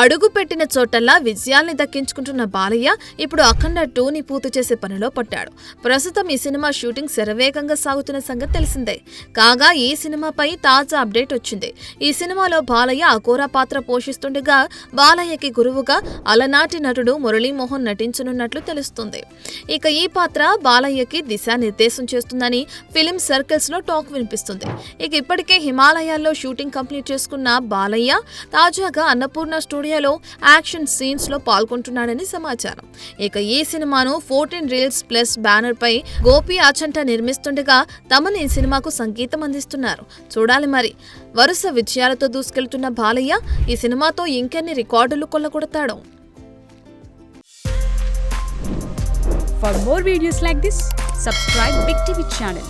అడుగు పెట్టిన చోటల్లా విజయాల్ని దక్కించుకుంటున్న బాలయ్య ఇప్పుడు అఖండ 2ని పూర్తి చేసే పనిలో పడ్డాడు. ప్రస్తుతం ఈ సినిమా షూటింగ్ శరవేగంగా సాగుతున్న సంగతి తెలిసిందే. కాగా ఈ సినిమాపై తాజా అప్డేట్ వచ్చింది. ఈ సినిమాలో బాలయ్య అఘోర పాత్ర పోషిస్తుండగా బాలయ్యకి గురువుగా అలనాటి నటుడు మురళీమోహన్ నటించనున్నట్లు తెలుస్తుంది. ఇక ఈ పాత్ర బాలయ్యకి దిశానిర్దేశం చేస్తుందని ఫిలిం సర్కిల్స్ లో టాక్ వినిపిస్తుంది. ఇక ఇప్పటికే హిమాలయాల్లో షూటింగ్ కంప్లీట్ చేసుకున్న బాలయ్య తాజాగా అన్నపూర్ణ స్టూడియోలో యాక్షన్ సీన్స్ లో పాల్గొంటున్నాడని సమాచారం. ఇక ఈ సినిమాను 14 రీల్స్ ప్లస్ బ్యానర్ పై గోపి ఆచంట నిర్మిస్తుండగా తమన్ ఈ సినిమాకు సంగీతం అందిస్తున్నారు. చూడాలి మరి. వరుస విజయాలతో దూసుకెళ్తున్న బాలయ్య ఈ సినిమాతో ఇంకెన్ని రికార్డులు కొల్లగొడతాడో. For more videos like this, subscribe Big TV channel.